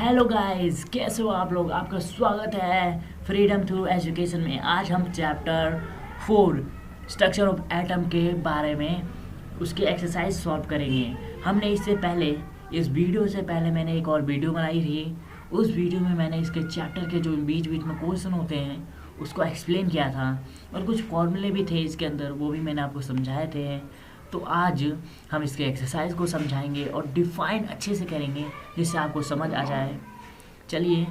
Hello guys, कैसे हो आप लोग। आपका स्वागत है फ्रीडम थ्रू एजुकेशन में। आज हम चैप्टर 4 स्ट्रक्चर ऑफ एटम के बारे में उसकी एक्सरसाइज सॉल्व करेंगे। हमने इससे पहले इस वीडियो से पहले मैंने एक और वीडियो बनाई थी। उस वीडियो में मैंने इसके चैप्टर के जो बीच बीच में क्वेश्चन होते हैं उसको एक्सप्लेन किया था और कुछ फॉर्मूले भी थे इसके अंदर, वो भी मैंने आपको समझाए थे। तो आज हम इसके एक्सरसाइज को समझाएंगे और डिफाइन अच्छे से करेंगे जिससे आपको समझ आ जाए। चलिए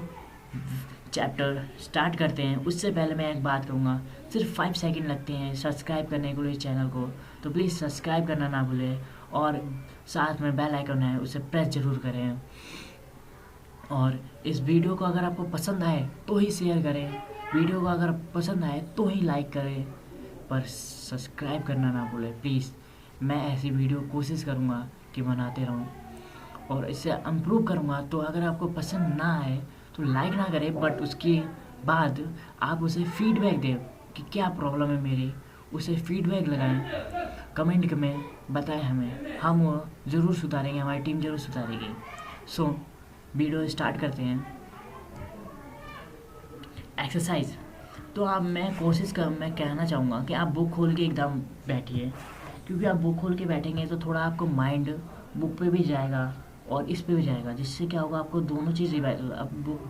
चैप्टर स्टार्ट करते हैं। उससे पहले मैं एक बात कहूँगा, सिर्फ 5 सेकंड लगते हैं सब्सक्राइब करने के लिए चैनल को, तो प्लीज़ सब्सक्राइब करना ना भूलें और साथ में बेल आइकन है उसे प्रेस ज़रूर करें। और इस वीडियो को अगर आपको पसंद आए तो ही शेयर करें, वीडियो को अगर पसंद आए तो ही लाइक करें, पर सब्सक्राइब करना ना भूलें प्लीज़। मैं ऐसी वीडियो कोशिश करूँगा कि बनाते रहूँ और इससे इम्प्रूव करूँगा। तो अगर आपको पसंद ना आए तो लाइक ना करें, बट उसके बाद आप उसे फीडबैक दें कि क्या प्रॉब्लम है मेरी, उसे फीडबैक लगाएं, कमेंट में बताएं हमें, हम वो ज़रूर सुधारेंगे, हमारी टीम ज़रूर सुधारेगी। सो वीडियो स्टार्ट करते हैं। एक्सरसाइज तो आप मैं कहना चाहूँगा कि आप बुक खोल के एकदम बैठिए, क्योंकि आप बुक खोल के बैठेंगे तो थोड़ा आपको माइंड बुक पे भी जाएगा और इस पे भी जाएगा, जिससे क्या होगा आपको दोनों चीज़ रिवाइज। आप बुक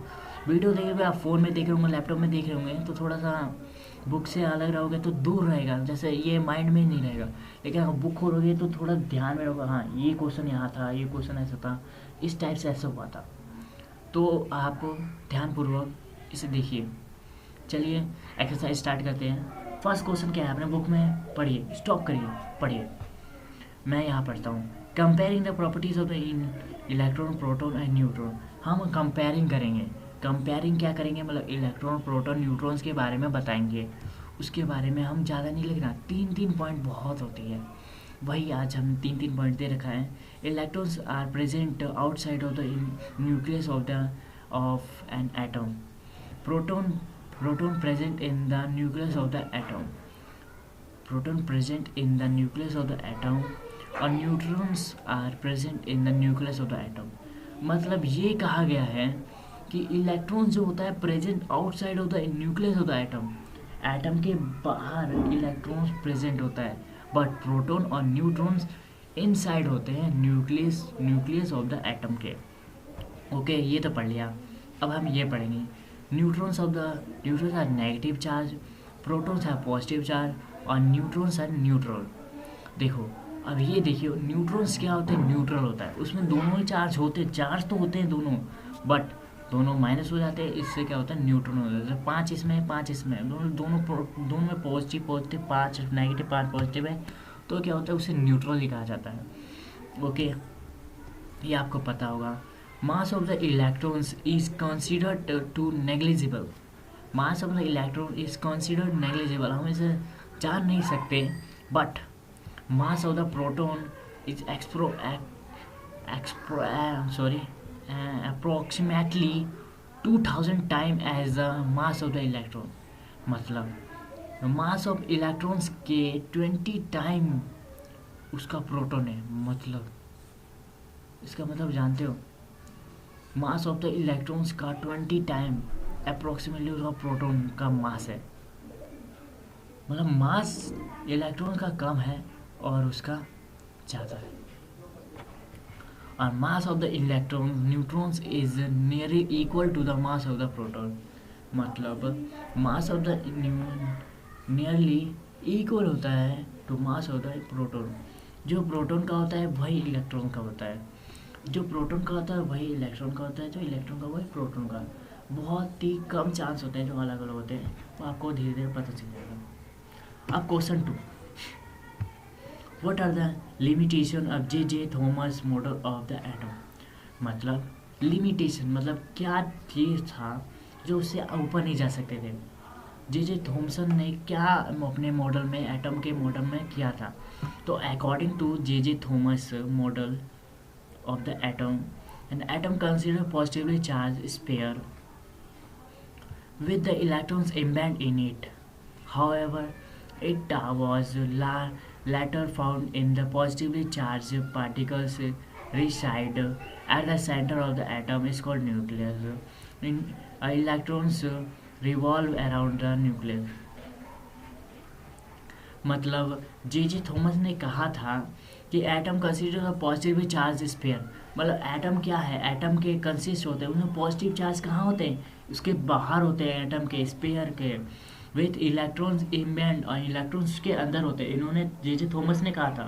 वीडियो देख रहे हो, आप फ़ोन में देख रहे होंगे, लैपटॉप में देख रहे होंगे, तो थोड़ा सा बुक से अलग रहोगे तो दूर रहेगा, जैसे ये माइंड में नहीं रहेगा। लेकिन अगर बुक खोलोगे तो थोड़ा ध्यान में रहोगा, हाँ ये क्वेश्चन यहाँ था, ये क्वेश्चन ऐसा था, इस टाइप से ऐसा हुआ था। तो आप ध्यानपूर्वक इसे देखिए। चलिए एक्सरसाइज स्टार्ट करते हैं। फर्स्ट क्वेश्चन क्या है, अपने बुक में पढ़िए, स्टॉप करिए, पढ़िए। मैं यहाँ पढ़ता हूँ। Comparing the properties of the electron, proton and neutron. हम कंपेयरिंग करेंगे। कंपेयरिंग क्या करेंगे, मतलब इलेक्ट्रॉन, प्रोटॉन, न्यूट्रॉन्स के बारे में बताएंगे। उसके बारे में हम ज़्यादा नहीं लिखना, 3 पॉइंट बहुत होती है, वही आज हम 3 पॉइंट दे रखा है। Electrons are present outside of the nucleus of an atom. Proton present in the nucleus of the atom. Proton present in the nucleus of the atom और neutrons are present in the nucleus of the atom। मतलब ये कहा गया है कि electron जो होता है present outside of the nucleus of the atom, atom के बाहर इलेक्ट्रॉन्स प्रेजेंट होता है, बट प्रोटॉन और न्यूट्रॉन्स इनसाइड होते हैं न्यूक्लियस ऑफ द एटम के। ओके, ये तो पढ़ लिया। अब हम ये पढ़ेंगे, neutrons are negative charge, protons are positive charge और न्यूट्रॉन्स आर न्यूट्रल। देखो अब ये देखिए, न्यूट्रॉन्स क्या होते हैं, न्यूट्रल होता है, उसमें दोनों ही चार्ज होते हैं, चार्ज तो होते हैं दोनों, बट दोनों माइनस हो जाते हैं। इससे क्या होता है, न्यूट्रल हो जाता है। 5 इसमें है, 5 इसमें है, दोनों में पॉजिटिव 5, नेगेटिव 5 पॉजिटिव है, तो क्या होता है, उसे न्यूट्रल ही कहा जाता है। ओके, ये आपको पता होगा। Mass of the electrons is considered to negligible. Mass of the electron is considered negligible. हम इसे जान नहीं सकते, but mass of the proton is approximately 2000 times as the mass of the electron. मतलब mass of electrons के 20 time उसका proton है। मतलब इसका मतलब जानते हो, मास ऑफ द इलेक्ट्रॉन्स का 20 टाइम अप्रोक्सीमेटली उसका प्रोटॉन का मास है। मतलब मास इलेक्ट्रॉन का कम है और उसका ज़्यादा है। और mass of the electron neutrons is nearly equal to the mass of the proton. मतलब mass of the nearly equal होता है to mass of the proton. जो प्रोटॉन का होता है वही इलेक्ट्रॉन का होता है, जो प्रोटॉन का होता है वही इलेक्ट्रॉन का होता है, जो इलेक्ट्रॉन का वही प्रोटॉन का। बहुत ही कम चांस होते हैं जो अलग अलग होते हैं, वो आपको धीरे धीरे पता चल जाएगा। अब question 2, what are the limitation of J Thomson model of the atom. मतलब लिमिटेशन मतलब क्या चीज़ था जो उससे ऊपर नहीं जा सकते थे। जे थॉमसन ने क्या अपने मॉडल में, एटम के मॉडल में किया था। तो according to J Thomson model of the atom, an atom considered positively charged sphere with the electrons embedded in it. However, it was later found in the positively charged particles reside at the center of the atom is called nucleus. In electrons revolve around the nucleus. मतलब जे Thomas ने कहा था कि atom consist of positively charge sphere. मतलब atom क्या है, atom के consist होते हैं, उनमें पॉजिटिव चार्ज कहाँ होते हैं, उसके बाहर होते हैं एटम के, स्फीयर के, विथ इलेक्ट्रॉन्स इम्बेड, और इलेक्ट्रॉन्स के अंदर होते हैं। इन्होंने जे थॉमस ने कहा था,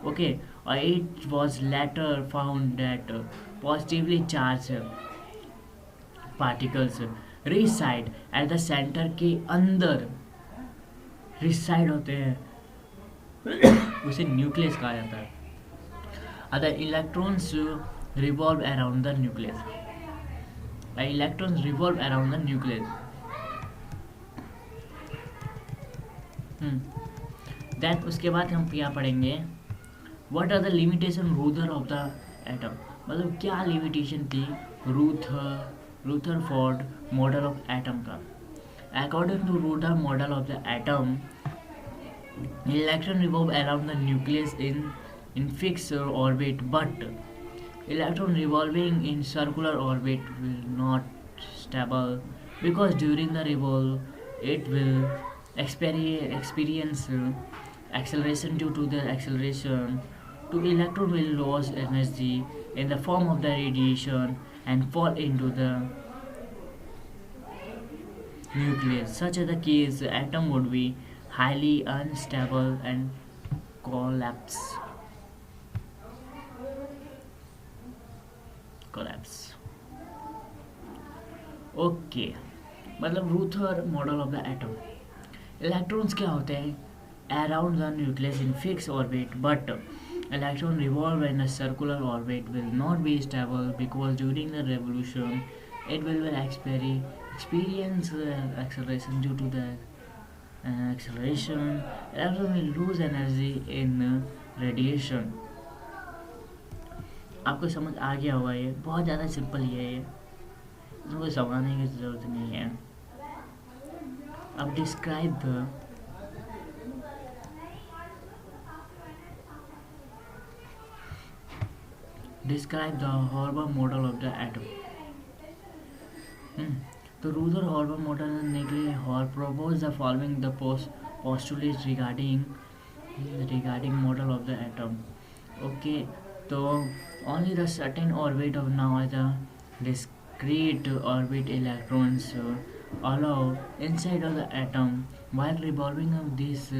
ओके। और it was later found that positively charge particles reside at the centre के अंदर रिसाइड होते हैं, उसे न्यूक्लियस कहा जाता है। Other electrons revolve around the nucleus, electrons revolve around the nucleus. Then उसके बाद हम क्या पढ़ेंगे, what are the limitation Ruther of the atom. मतलब क्या लिमिटेशन थी रूदरफोर्ड मॉडल ऑफ एटम का। According to Ruther model of the atom, electron revolve around the nucleus in fixed orbit, but electron revolving in circular orbit will not stable, because during the revolve it will experience acceleration. Due to the acceleration, the electron will lose energy in the form of the radiation and fall into the nucleus. Such as the case, the atom would be highly unstable and collapse. Okay, मतलब Ruther model of the atom. Electrons क्या होते हैं around the nucleus in fix orbit, but electron revolve in a circular orbit will not be stable, because during the revolution it will experience acceleration. Due to the acceleration, electron will lose energy in radiation. आपको समझ आ गया होगा, ये बहुत ज़्यादा simple ही है, ये इसमें कोई समझाने की ज़रूरत नहीं है। अब describe the Horber model of the atom. तो रूदर हॉर्बर मॉडल ने के लिए proposed the following the postulates regarding model of the atom. Okay, तो only the certain orbit of now as a discrete orbit electrons allow inside of the atom, while revolving of this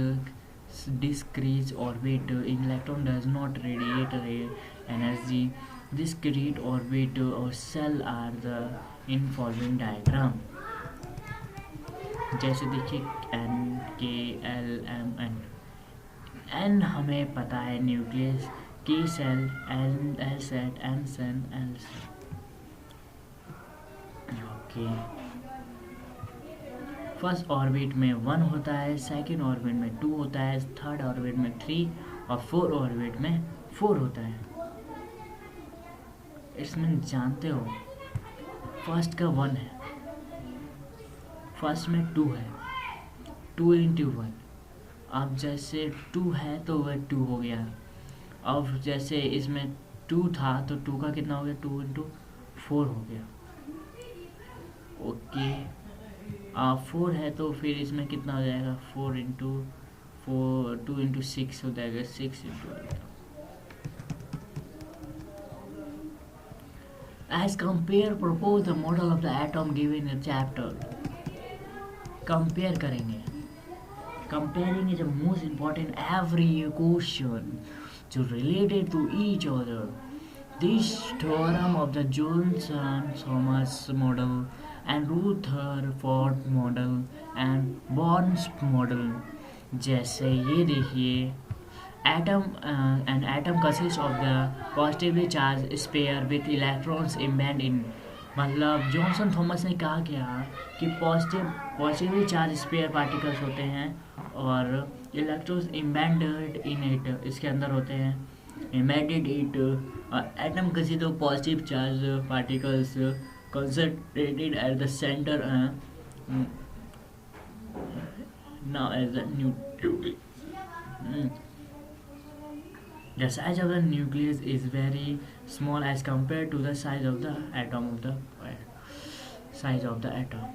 discrete orbit electron does not radiate energy. Discrete orbit or cell are the in following diagram. जैसे देखिए N K L M N। N हमें पता है nucleus, K shell, L set, M shell, L shell. Okay, first orbit में 1 होता है, second orbit में 2 होता है, थर्ड ऑर्बिट में 3 और फोर्थ ऑर्बिट में 4 होता है। इसमें जानते हो फर्स्ट का 1 है, फर्स्ट में 2 है, 2 इंटू 1। अब जैसे 2 है तो वह 2 हो गया। अब जैसे इसमें 2 था तो 2 का कितना हो गया, 2 इंटू 4 हो गया। ओके, 4 है तो फिर इसमें कितना हो जाएगा, 4 इंटू 4, 2 इंटू 6 हो जाएगा, 6 into 8। As compare, propose the model of the atom given in the chapter. Compare करेंगे। Comparing is the most important every question to related to each other. This theorem of the Johnson-Thomas model and Rutherford model and Born's model, जैसे ये देखिए an atom consists of the positively charged sphere with electrons embedded in। मतलब Johnson Thomas ने कहा क्या कि positively charge sphere particles होते हैं और इलेक्ट्रॉन्स एम्बेडेड इन इट, इसके अंदर होते हैं, embedded it. Atom consist of positive charge particles concentrated at the center now as a nucleus। The size of the nucleus is very small as compared to the size of the atom of the size of the atom.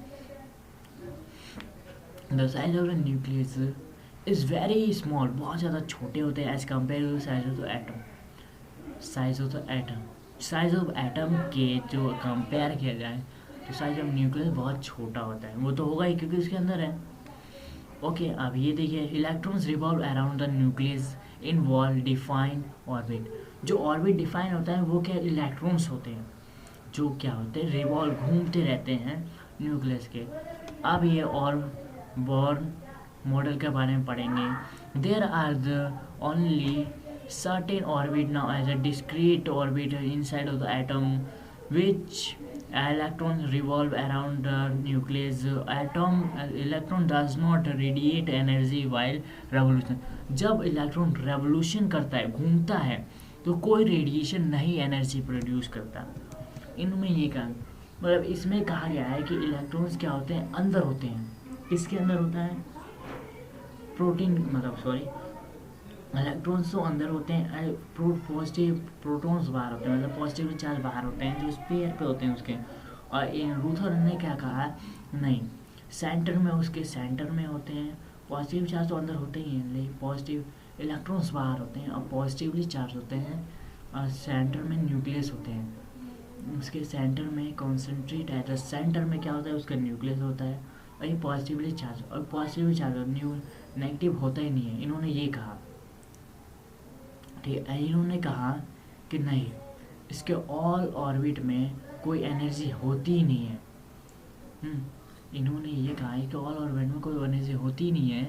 The size of the nucleus is very small, बहुत ज़्यादा छोटे होते हैं as compared to the size of the atom. Size of the atom. Size of atom के जो compare किया जाए तो साइज ऑफ न्यूक्लियस बहुत छोटा होता है, वो तो होगा ही क्योंकि उसके अंदर है. ओके अब ये देखिए, electrons revolve around the nucleus in wall define orbit. जो ऑर्बिट डिफाइन होता है वो क्या इलेक्ट्रॉन्स होते हैं, जो क्या होते हैं रिवॉल्व घूमते रहते हैं न्यूक्लियस के. अब ये और बॉर्न मॉडल के बारे में पढ़ेंगे. There are the only certain orbit now as a discrete orbit inside of the atom which electrons revolve around the nucleus. Electron does not radiate energy while revolution. जब electron revolution करता है, घूमता है, तो कोई रेडिएशन नहीं energy produce करता. इनमें ये कहा मतलब इसमें कहा गया है कि इलेक्ट्रॉन्स क्या होते हैं, अंदर होते हैं. किसके अंदर होता है, प्रोटीन मतलब सॉरी इलेक्ट्रॉन्स तो अंदर होते हैं, पॉजिटिव प्रोटॉन्स बाहर होते हैं, मतलब पॉजिटिव चार्ज बाहर होते हैं जो स्पेयर पे होते हैं उसके. और रूथर ने क्या कहा, नहीं सेंटर में, उसके सेंटर में होते हैं. पॉजिटिव चार्ज तो अंदर होते ही हैं लेकिन पॉजिटिव इलेक्ट्रॉन्स बाहर होते हैं और पॉजिटिवली चार्ज होते हैं. और सेंटर में न्यूक्लियस होते हैं, उसके सेंटर में कॉन्सेंट्रेट है. तो सेंटर में क्या होता है, उसका न्यूक्लियस होता है. और ये पॉजिटिवली चार्ज, और पॉजिटिवली चार्ज नेगेटिव होता ही नहीं है. इन्होंने ये कहा, ठीक है. इन्होंने कहा कि नहीं, इसके ऑल ऑर्बिट में कोई एनर्जी होती ही नहीं है. इन्होंने ये कहा है कि ऑल ऑर्बिट में कोई एनर्जी होती ही नहीं है.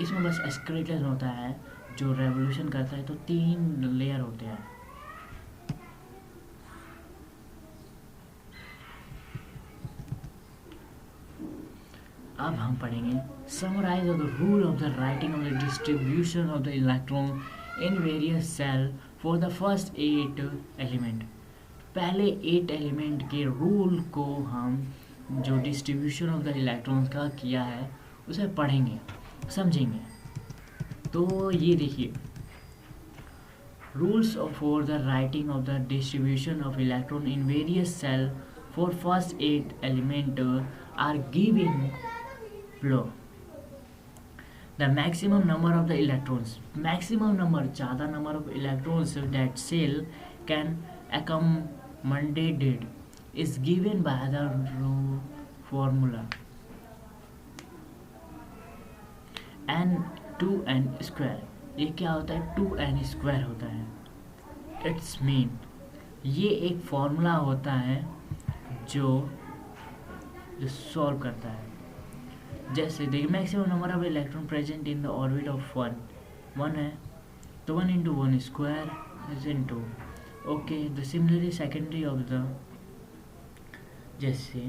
इसमें बस स्केलेटन होता है जो रेवोल्यूशन करता है. तो 3 लेयर होते हैं. अब हम पढ़ेंगे summarise of the rule of the writing of the distribution of the electron in various shell for the first 8 element. पहले 8 एलिमेंट के रूल को हम जो डिस्ट्रीब्यूशन ऑफ द इलेक्ट्रॉन्स का किया है उसे पढ़ेंगे, समझेंगे. तो ये देखिए, rules for the writing of the distribution of electron in various shell for first 8 element are giving below. The maximum number of the electrons, maximum number ज़्यादा number of electrons that cell can accommodate is given by the formula n2n square. ये क्या होता है, 2n square होता है. It's mean ये एक formula होता है जो सॉल्व करता है. जैसे देखिए, maximum number of electron present in the orbit of 1 है, तो 1 into 1 square is in 2. Okay, the similarly secondary of the, जैसे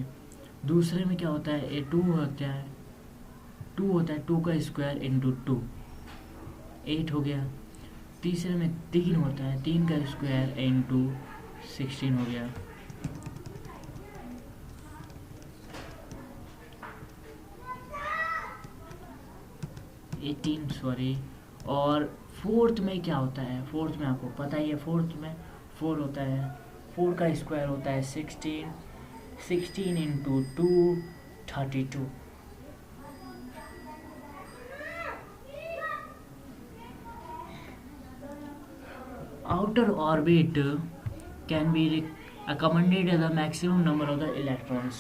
दूसरे में क्या होता है, 2 होता है, 2 का स्क्वायर इंटू 2, 8 हो गया. तीसरे में 3 होता है, 3 का स्क्वायर इंटू 16 हो गया. 18 सॉरी. और फोर्थ में क्या होता है, फोर्थ में आपको पता ही है, फोर्थ में 4 होता है, 4 का स्क्वायर होता है 16, 16 into 2 32. Outer orbit can be accommodated the maximum number of the electrons.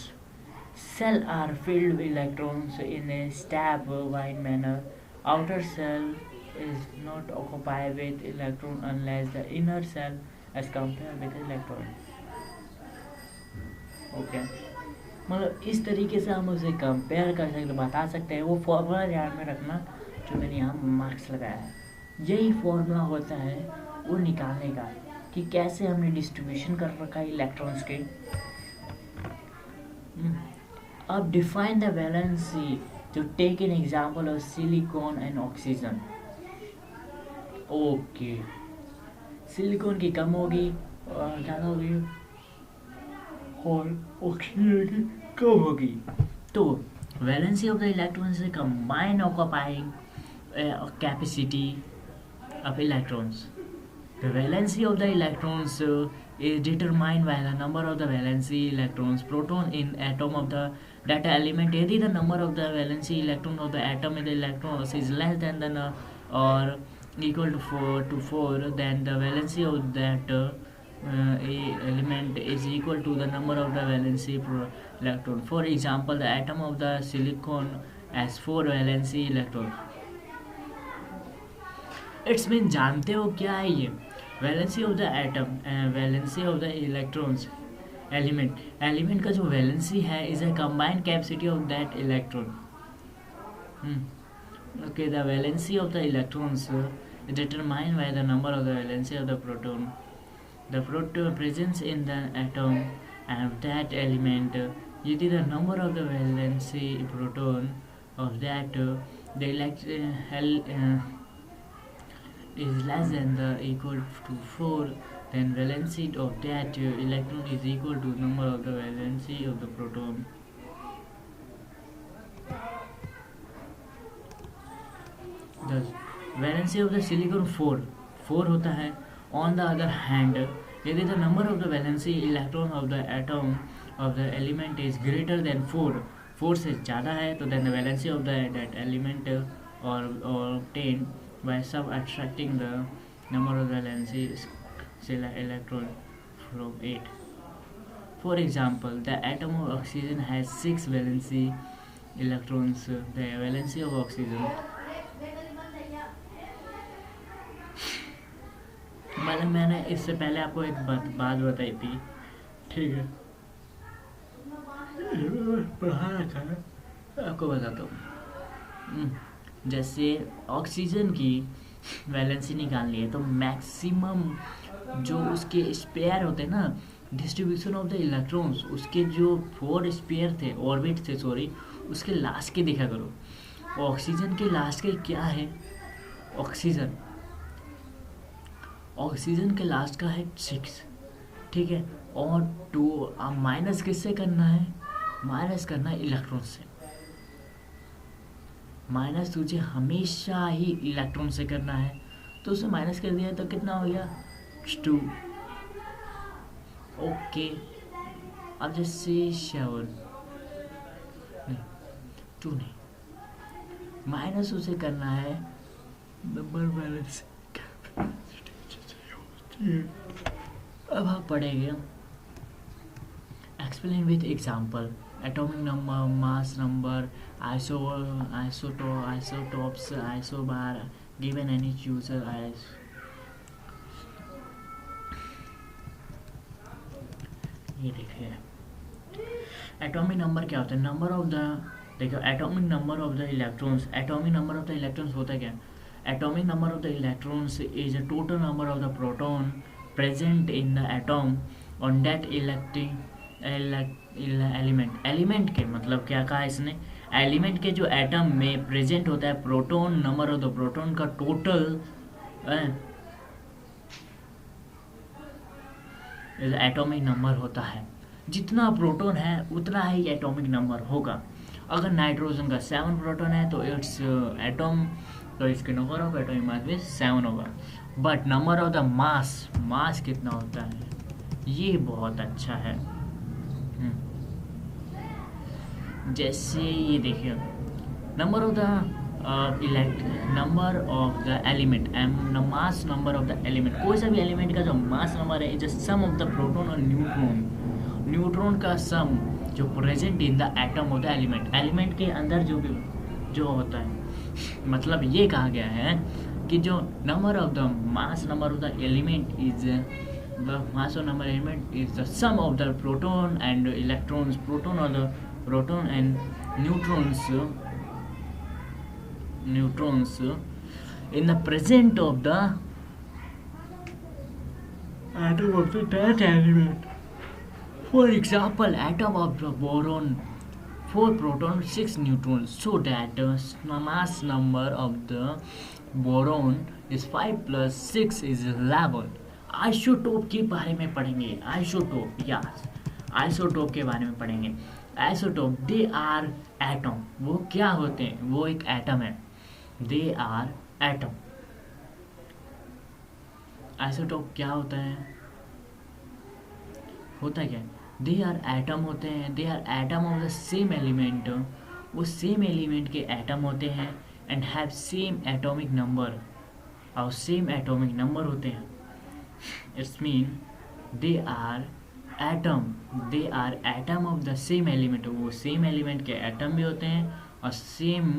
Cell are filled with electrons in a step-wise manner. Outer cell is not occupied with electron unless the inner cell is compared with electron. Okay. मतलब इस तरीके से हम उसे compare कर सकते, बता सकते हैं. वो फॉर्मूला ध्यान में रखना जो मैंने यहाँ मार्क्स लगाया है. यही फॉर्मूला होता है वो निकालने का कि कैसे हमने डिस्ट्रीब्यूशन कर रखा है इलेक्ट्रॉन्स के. अब define the valency to take an example of silicon and oxygen. Okay, silicon की कम होगी और ज़्यादा होगी, और ऑक्सीजन की कम होगी. तो वैलेंसी ऑफ द इलेक्ट्रॉन से combine occupying capacity of electrons. The valency of the electrons is determined by the number of the valency electrons proton in atom of the data element. यदि the number of the valency electron of the atom in the electrons is less than the or equal to 4, then the valency of that element is equal to the number of the valency electron. For example, the atom of the silicon has 4 valency electrons. It's mean जानते हो क्या है ये valency of the atom, valency of the electrons element का जो valency है is a combined capacity of that electron. Okay, the valency of the electrons determined by the number of the valency of the proton. The proton presence in the atom and that element. यदि the number of the valency proton of that the electron is less than the equal to 4, then valency of that electron is equal to number of the valency of the proton. The valency of the silicon 4 होता है. On the other hand, यदि the number of the valency electron of the atom of the element is greater than 4 से ज़्यादा है, तो then the valency of that element or obtained by subtracting the number of valency electron from 8. For example, the atom of oxygen has 6 valency electrons. The valency of oxygen, मतलब मैंने इससे पहले आपको एक बात बताई थी, ठीक है, पढ़ा रखा है, आपको बताता हूँ. जैसे ऑक्सीजन की वैलेंसी निकालनी है तो मैक्सिमम जो उसके स्पेयर होते हैं ना, डिस्ट्रीब्यूशन ऑफ द इलेक्ट्रॉन्स, उसके जो 4 स्पेयर थे, ऑर्बिट थे सॉरी, उसके लास्ट के देखा करो. ऑक्सीजन के लास्ट के क्या है, ऑक्सीजन के लास्ट का है 6, ठीक है. और 2 माइनस किससे करना है, माइनस करना है इलेक्ट्रॉन से. माइनस तुझे हमेशा ही इलेक्ट्रॉन से करना है, तो उसे माइनस कर दिया तो कितना हो गया 2. ओके, अब जैसे 7 नहीं 2 नहीं, माइनस उसे करना है नंबर बैलेंस. अब आप पढ़ेंगे explain with example. atomic number, mass number, isotopes, isobar given any chooser as. ये देखिए एटॉमिक नंबर क्या होता है, नंबर ऑफ द, देखो atomic number of the electrons, atomic number of the electrons होता है क्या, atomic number of the electrons is a total number of the proton present in the atom on that element के, मतलब क्या कहा इसने, element के जो एटम में प्रेजेंट होता है proton, number of the proton का टोटल एटॉमिक नंबर होता है. जितना प्रोटॉन है उतना ही एटॉमिक नंबर होगा. अगर नाइट्रोजन का 7 प्रोटॉन है तो इट्स एटम, तो इसके नंबर ऑफ एटॉमिक मास भी 7 होगा. बट नंबर ऑफ द मास कितना होता है, ये बहुत अच्छा है. जैसे ये देखिए number of the number of the element and mass number of the element, कोई सा भी एलिमेंट का जो मास नंबर है is sum of the proton और न्यूट्रॉन का सम जो present in the atom of the element के अंदर जो होता है. मतलब ये कहा गया है कि जो number of the mass number of the element is the mass of number element is the sum of the proton and electrons, proton और the proton and neutrons in the present of the atom of that element. For example, atom of the boron 4 protons 6 neutrons, so that the mass number of the boron is 5 plus 6 is 11. Isotope के बारे में पढ़ेंगे, isotope के बारे में पढ़ेंगे. Isotope they are atom, वो क्या होते हैं, वो एक एटम है. दे आर एटम. आइसोटॉप क्या होता है? क्या? दे आर एटम होते हैं, they are atom of the same element, वो सेम एलिमेंट के एटम होते हैं, and have same atomic number, और सेम एटॉमिक नंबर होते हैं। It's mean they are atom, they are atom of the same element, वो सेम एलिमेंट के atom भी होते हैं, और same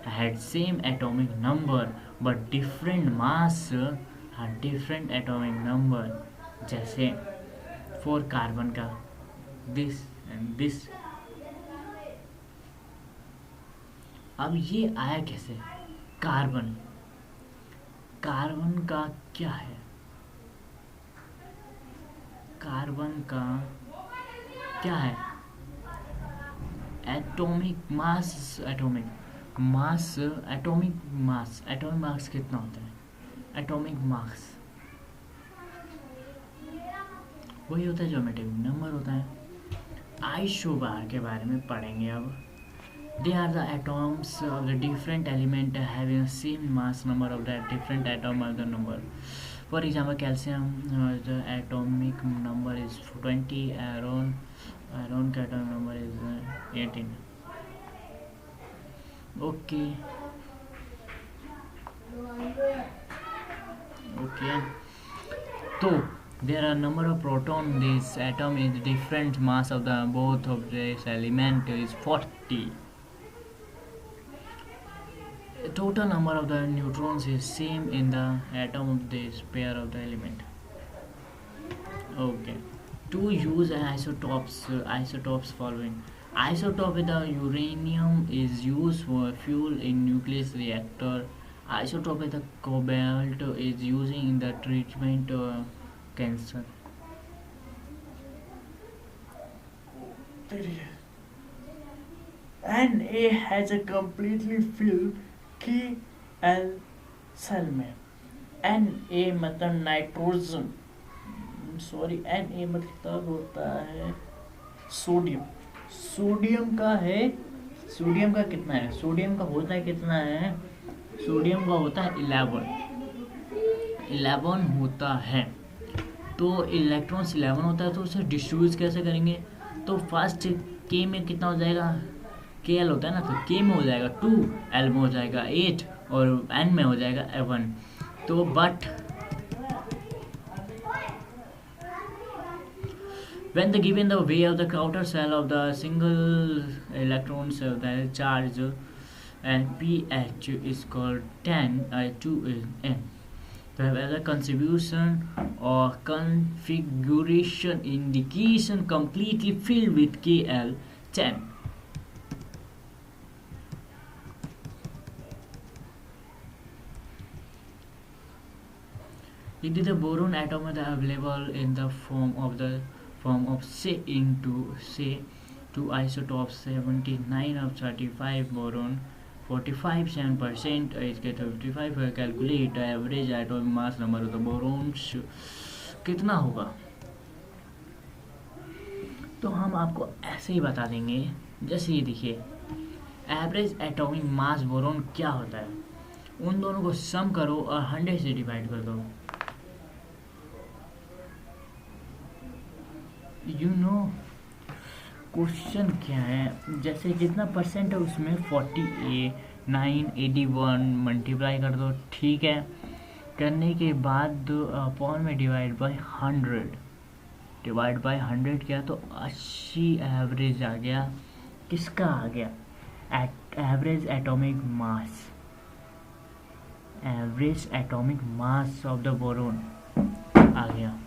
had same atomic number but different mass, different atomic number. जैसे फॉर कार्बन का दिस एंड दिस। अब ये आया कैसे? कार्बन, कार्बन का क्या है? कार्बन का क्या है? Atomic mass, atomic mass, atomic mass, atomic mass कितना होता है? एटॉमिक मास वही होता है जो एटॉमिक नंबर होता है। आइसोबार के बारे में पढ़ेंगे अब। They are the atoms of the different element having the same mass number of the different atom of the number. For example, calcium, the atomic number is 20, iron का atomic number is 18. Okay. So there are number of proton. This atom is different mass of the both of this element is 40. Total number of the neutrons is same in the atom of this pair of the element. Okay, to use isotopes following. Isotope with the uranium is used for fuel in nucleus reactor. Isotope with the cobalt is using in the treatment cancer. Na has a completely filled Kl shell में। Na मतलब nitrogen, sorry Na मतलब होता है sodium. Sodium का है, sodium का कितना है? सोडियम का होता है कितना है? सोडियम का होता है 11 होता है। तो इलेक्ट्रॉन्स 11 होता है, तो उसे डिस्ट्रीब्यूट कैसे करेंगे? तो फर्स्ट के में कितना हो जाएगा? के एल होता है ना, तो के में हो जाएगा 2, एल में हो जाएगा 8, और एन में हो जाएगा 1। तो but when the given the way of the outer shell of the single electron cell, the charge and pH is called 10 2n. So as a contribution or configuration indication completely filled with Kl 10. It is the boron atom available in the form of say 2 isotopes 79 of 35 boron 45% इसके 55 calculate average atomic mass number of the boron कितना होगा। तो हम आपको ऐसे ही बता देंगे, जैसे ये देखिए एवरेज एटॉमिक मास बोरोन क्या होता है, उन दोनों को सम करो और 100 से डिवाइड कर दो। यू नो क्वेश्चन क्या है, जैसे जितना परसेंट है उसमें 81 मल्टीप्लाई कर दो, ठीक है। करने के बाद अपॉन में डिवाइड बाय 100 किया तो 80 एवरेज आ गया। किसका आ गया? Average atomic mass of the boron आ गया।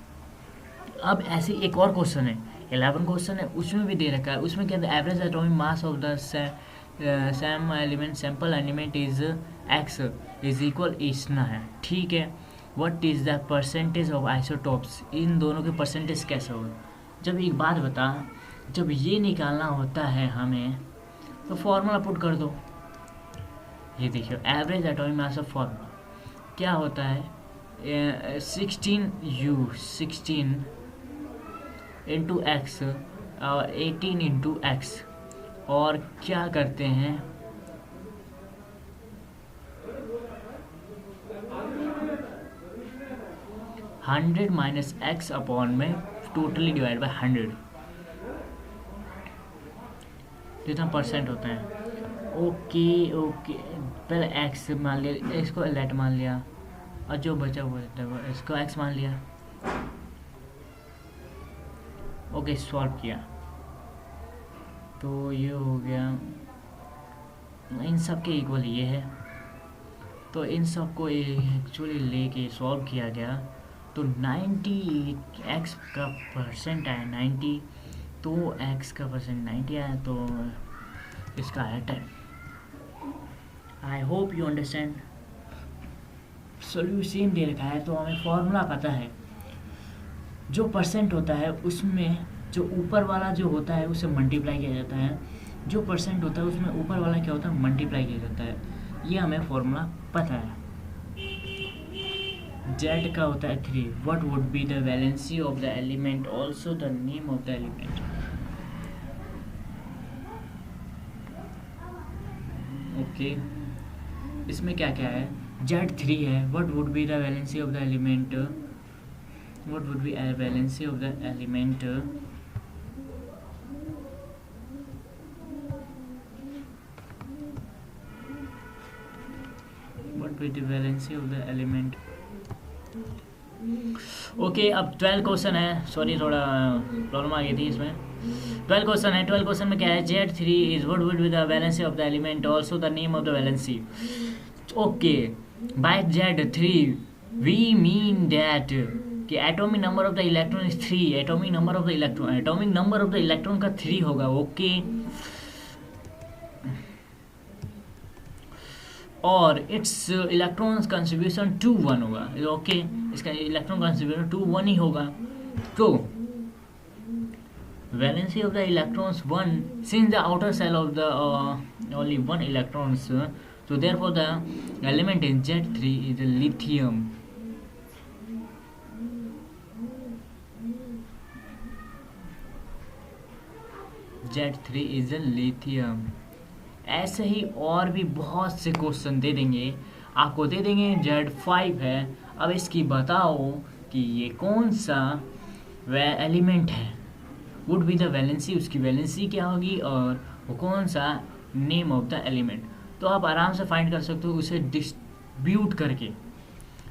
अब ऐसे एक और क्वेश्चन है, 11 क्वेश्चन है, उसमें भी दे रखा है। उसमें क्या है? Average atomic mass of the sample element is X is equal इतना है, ठीक है। What is the percentage of isotopes? इन दोनों के परसेंटेज कैसे होगा? जब एक बात बता, जब ये निकालना होता है हमें तो फॉर्मूला पुट कर दो। ये देखिए average atomic mass of formula क्या होता है? 16 इंटू एक्स और 18 इंटू एक्स, और क्या करते हैं 100 माइनस एक्स अपॉन में टोटली डिवाइड बाय 100 जितना परसेंट होता है। ओके ओके, पहले एक्स मान लिया, इसको लेट मान लिया, और जो बचा हुआ है इसको एक्स मान लिया। ओके, सॉल्व किया तो ये हो गया, इन सब के इक्वल ये है, तो इन सब को एक्चुअली लेके सॉल्व किया गया तो 90 एक्स का परसेंट आया 90, तो एक्स का परसेंट 90 आया, तो इसका आया 10। I hope you understand. Solution दे रखा है तो हमें फॉर्मूला पता है, जो परसेंट होता है उसमें जो ऊपर वाला जो होता है उसे मल्टीप्लाई किया जाता है, जो परसेंट होता है उसमें ऊपर वाला क्या होता है, मल्टीप्लाई किया जाता है। ये हमें फॉर्मूला पता है। जेड का होता है 3, what would be the valency of the element, also the name of the element. Okay, इसमें क्या क्या है, जेड 3 है, what would be the valency of the element, what would be a valency of the element, what would be the valency of the element। Okay, अब 12 question है, sorry थोड़ा problem आ गई थी इसमें। 12 क्वेश्चन है, 12 क्वेश्चन में क्या है, Z3 is what would be the valency of the element, also the name of the valency. Okay, by Z3 we mean that कि atomic number of the electron is 3, atomic number of the electron का 3 होगा। Okay, और it's electrons contribution 2 1 होगा। Okay, इसका electron contribution 2 1 ही होगा। तो valency of the electrons 1, since the outer shell of the only 1 electrons, so therefore the element in Z3 is a lithium। Z3 is a lithium। ऐसे ही और भी बहुत से क्वेश्चन दे देंगे आपको, दे देंगे Z5 है, अब इसकी बताओ कि ये कौन सा एलिमेंट है, वुड बी द वैलेंसी, उसकी वैलेंसी क्या होगी, और वो कौन सा नेम ऑफ द एलिमेंट। तो आप आराम से फाइंड कर सकते हो उसे डिस्ट्रीब्यूट करके,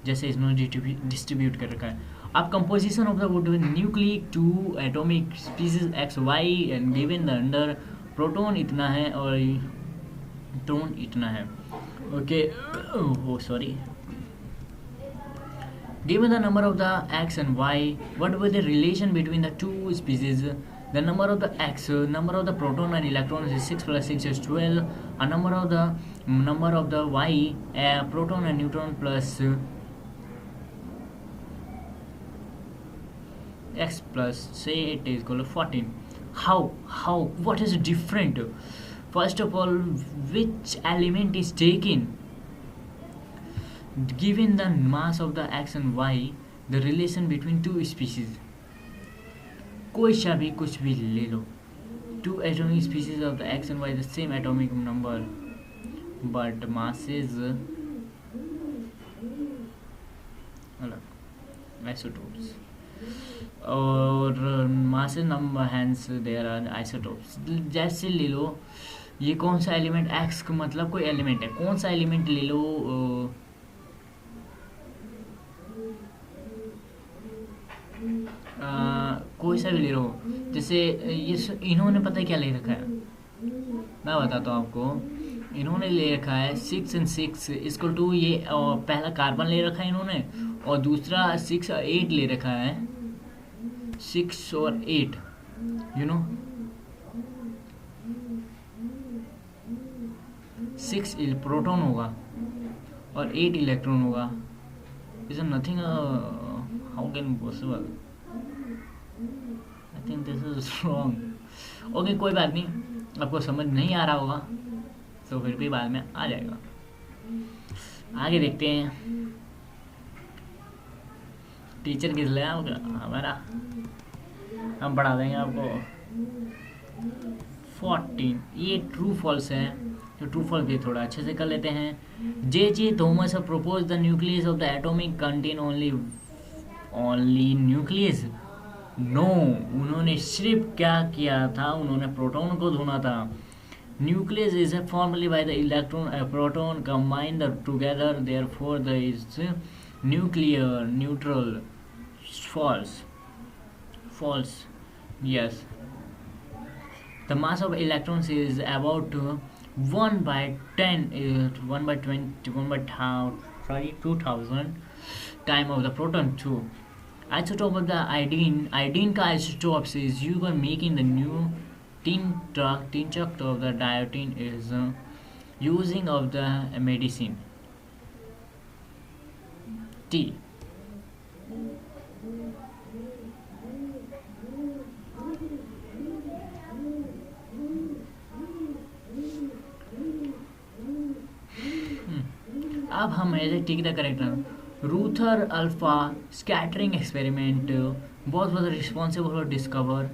जैसे इसमें डिस्ट्रीब्यूट कर रखा है। अब composition of the would be nucleic 2 atomic species X Y and given the under proton इतना है और न्यूट्रॉन इतना है। Okay, oh sorry, given the number of the x and y, what was the relation between the two species? The number of the x, number of the proton and electrons is 6 plus 6 is 12. A number of the y, proton and neutron plus x plus, say it is equal to 14. How what is different? First of all, which element is taken? Given the mass of the x and y, the relation between two species, कोई सा भी कुछ भी ले लो, two atomic species of the x and y the same atomic number but masses अलग, isotopes, और masses number hence there are isotopes। जैसे ले लो, ये कौन सा एलिमेंट, x का मतलब कोई एलिमेंट है, कौन सा एलिमेंट ले लो, कोई सा भी ले लो। जैसे ये इन्होंने पता है क्या ले रखा है, मैं बताता हूँ आपको। इन्होंने ले रखा है 6 and 6 इक्वल टू, ये पहला कार्बन ले रखा है इन्होंने, और दूसरा 6 और 8 ले रखा है, 6 और 8, यू नो 6 प्रोटॉन होगा और 8 इलेक्ट्रॉन होगा। Is nothing, how can possible, I think this is wrong. Okay, कोई बात नहीं, आपको समझ नहीं आ रहा होगा तो फिर भी बाद में आ जाएगा। आगे देखते हैं, टीचर किस ले हमारा, हम पढ़ा देंगे आपको। 14, ये ट्रू फॉल्स है, तो ट्रू फॉल्स भी थोड़ा अच्छे से कर लेते हैं। J.J. Thomson proposed the nucleus of the atomic contain only only nucleus? No, उन्होंने सिर्फ क्या किया था, उन्होंने प्रोटॉन को ढूंढा था। Nucleus is formally by the electron proton combined together, therefore the is nuclear neutral. False, false, yes. The mass of electrons is about 1 by 10, 1 by 20, 1 by 2000 time of the proton too. Isotope of the iodine का isotopes is used for making the new tin chuck of the diodine is using of the medicine T. अब हम ऐसे tick the character Ruther alpha scattering experiment बहुत responsible for discover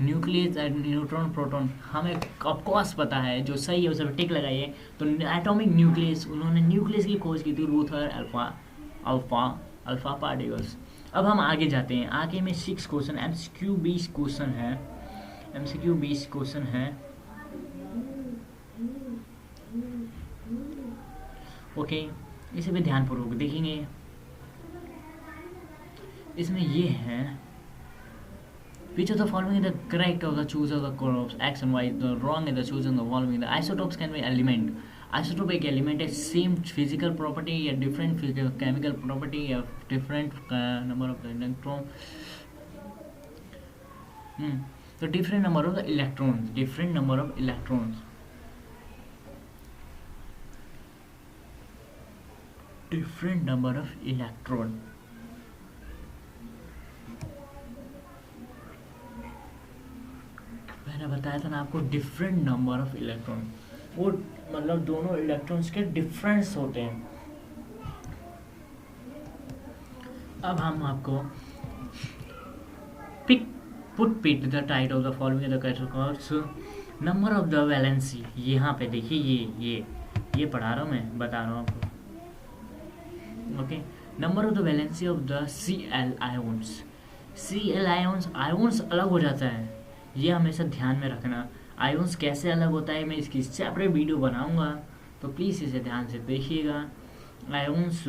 nucleus and neutron proton. हमें of course पता है, जो सही है उसे टिक लगाइए। तो एटॉमिक न्यूक्लियस, उन्होंने न्यूक्लियस की खोज की थी रूथर अल्फा पार्टिकल्स। अब हम आगे जाते हैं। आगे में 6 क्वेश्चन MCQ 20 क्वेश्चन है, MCQ 20 क्वेश्चन है। ओके, इसे भी ध्यानपूर्वक देखेंगे। इसमें ये है, which of the following is the correct of the choose of the crops X and Y, the wrong is the choose of the following। the isotopes can be element। Isotope एक element है, same physical property या different chemical property या different number of the electron. तो different number of the electrons, different number of electrons, different number of electron. मैंने बताया था ना आपको, डिफरेंट नंबर ऑफ इलेक्ट्रॉन, वो मतलब दोनों इलेक्ट्रॉन्स के डिफरेंस होते हैं। अब हम आपको pit the tight of the following the categories number of the valency. यहाँ पे देखिए, ये पढ़ा रहा हूँ मैं, बता रहा हूँ आपको। Okay, number of the valency of the Cl ions. Cl ions अलग हो जाता है, ये हमेशा ध्यान में रखना। आयोन्स कैसे अलग होता है मैं इसकी सेपरेट वीडियो बनाऊंगा, तो प्लीज़ इसे ध्यान से देखिएगा। आयोन्स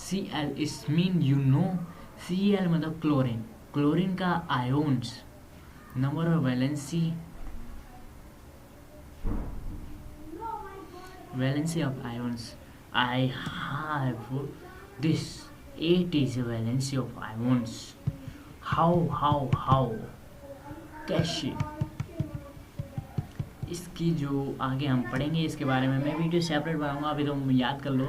Cl इस मीन यू नो, Cl मतलब क्लोरीन, क्लोरीन का ions number of valency of ions, I have this 8 is a valency of ions। how कैसे, इसकी जो आगे हम पढ़ेंगे इसके बारे में, मैं वीडियो सेपरेट बनाऊंगा, अभी तो याद कर लो।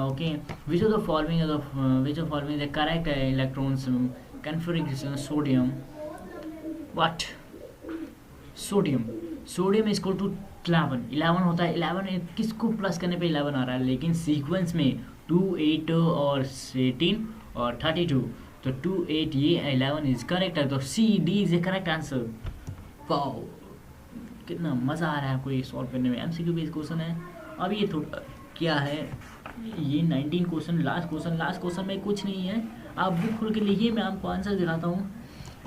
Okay, which of the following the correct electrons configuration sodium. What? Sodium is equal to 11 होता है। 11 किसको प्लस करने पे 11 आ रहा है, लेकिन सीक्वेंस में 2, 8 और 18 और 32, तो 2, 8 ये 11 इज करेक्ट है, तो CD is A correct answer. Wow, कितना मज़ा आ रहा है आपको ये सॉल्व करने में। MCQ बेस्ड क्वेश्चन है। अब ये थोड़ा क्या है, ये 19 क्वेश्चन, लास्ट क्वेश्चन में कुछ नहीं है, आप बुक खोल के लिखिए, मैं आपको आंसर दिखाता हूँ।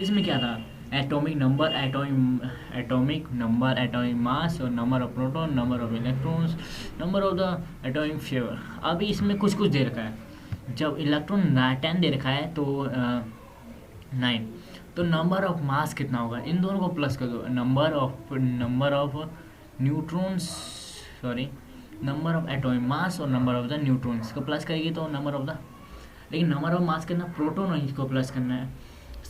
इसमें क्या था, एटॉमिक नंबर, एटॉमिक मास और number of proton, number of electrons, number of the atomic favour. अभी इसमें कुछ दे रखा है, जब इलेक्ट्रॉन 10 दे रखा है तो 9, तो नंबर ऑफ मास कितना होगा, इन दोनों को प्लस कर दो। Number of neutrons, sorry number of atomic mass और नंबर ऑफ द न्यूट्रॉन्स को प्लस करेगी तो नंबर ऑफ द, लेकिन नंबर ऑफ मास कितना, प्रोटॉन और इसको प्लस करना है,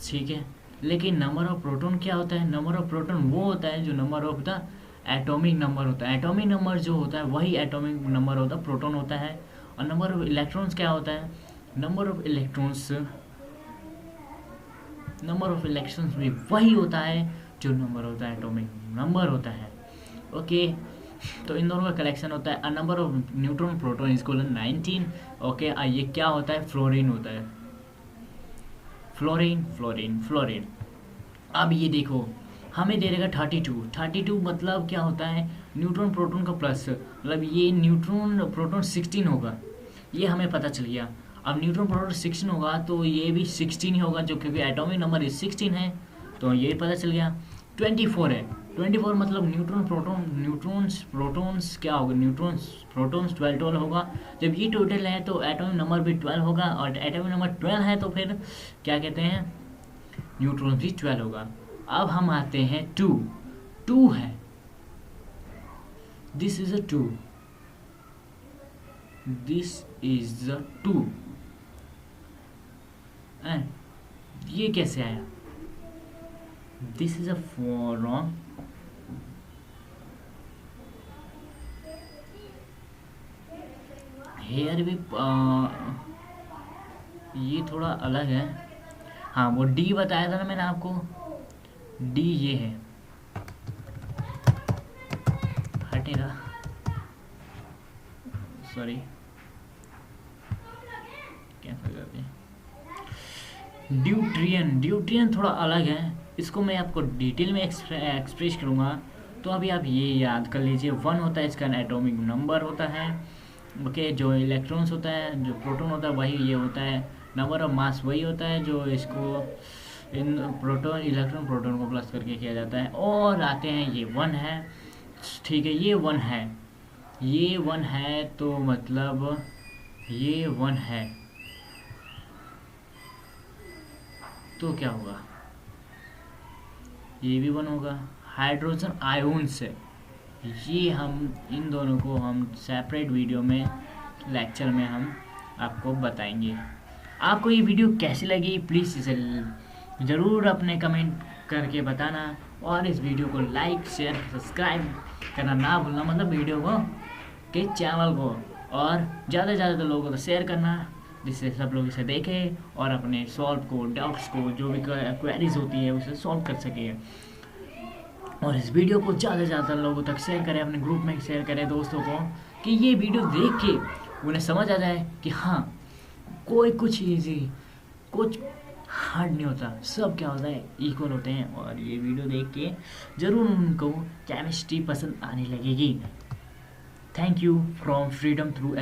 ठीक है। लेकिन नंबर ऑफ प्रोटॉन क्या होता है, नंबर ऑफ प्रोटॉन वो होता है जो number of the atomic number होता है। एटॉमिक नंबर जो होता है वही atomic number of the proton होता है। और नंबर ऑफ इलेक्ट्रॉन्स क्या होता है, नंबर ऑफ इलेक्ट्रॉन्स भी वही होता है जो number of the atomic number होता है। ओके, तो इन दोनों का कलेक्शन होता है। Number of neutron proton is equal to 19। Okay, ये क्या होता है, फ्लोरीन होता है, फ्लोरीन। अब ये देखो, हमें दे देगा 32 मतलब क्या होता है, न्यूट्रॉन प्रोटॉन का प्लस, मतलब ये न्यूट्रॉन प्रोटॉन 16 होगा, ये हमें पता चल गया। अब न्यूट्रॉन प्रोटॉन 16 होगा तो ये भी 16 ही होगा, जो क्योंकि एटॉमिक नंबर इज 16 है, तो ये पता चल गया। 24 है, 24 मतलब न्यूट्रॉन्स प्रोटॉन्स क्या होगा, न्यूट्रॉन्स प्रोटॉन्स 12 होगा। जब ये टोटल है तो एटॉमिक नंबर भी 12 होगा, और एटॉमिक नंबर 12 है तो फिर क्या कहते हैं, न्यूट्रॉन भी 12 होगा। अब हम आते हैं 2 है, this is a 2, this is a 2, ये कैसे आया, this is a 4 wrong, here भी ये थोड़ा अलग है। हाँ वो डी बताया था ना मैंने आपको, डी ये है, हटेगा, सॉरी कैंसिल करते हैं। ड्यूट्रियन थोड़ा अलग है, इसको मैं आपको डिटेल में एक्सप्रेस करूँगा। तो अभी आप ये याद कर लीजिए, 1 होता है इसका एटॉमिक नंबर होता है, ओके। जो इलेक्ट्रॉन्स होता है, जो प्रोटॉन होता है वही ये होता है, नंबर ऑफ मास वही होता है जो इसको इन प्रोटॉन इलेक्ट्रॉन प्रोटॉन को प्लस करके किया जाता है। और आते हैं ये 1 है, ठीक है, ये 1 है, ये 1 है, तो मतलब ये 1 है, तो क्या होगा, ये भी 1 होगा। हाइड्रोजन आयोन से, ये हम इन दोनों को हम सेपरेट वीडियो में लेक्चर में हम आपको बताएंगे। आपको ये वीडियो कैसी लगी प्लीज़ इसे ज़रूर अपने कमेंट करके बताना, और इस वीडियो को लाइक शेयर सब्सक्राइब करना ना भूलना, मतलब वीडियो को के चैनल को, और ज़्यादा से ज़्यादा लोगों को शेयर करना, जिससे सब लोग इसे देखें और अपने सॉल्व को, डाउट्स को, जो भी क्वेरीज होती है उसे सॉल्व कर सके। और इस वीडियो को ज़्यादा से ज़्यादा लोगों तक शेयर करें, अपने ग्रुप में शेयर करें दोस्तों को, कि ये वीडियो देख के उन्हें समझ आ जाए कि हाँ कोई कुछ ईजी, कुछ हार्ड नहीं होता, सब क्या होता है इक्वल होते हैं। और ये वीडियो देख के ज़रूर उनको केमिस्ट्री पसंद आने लगेगी। Thank you from freedom through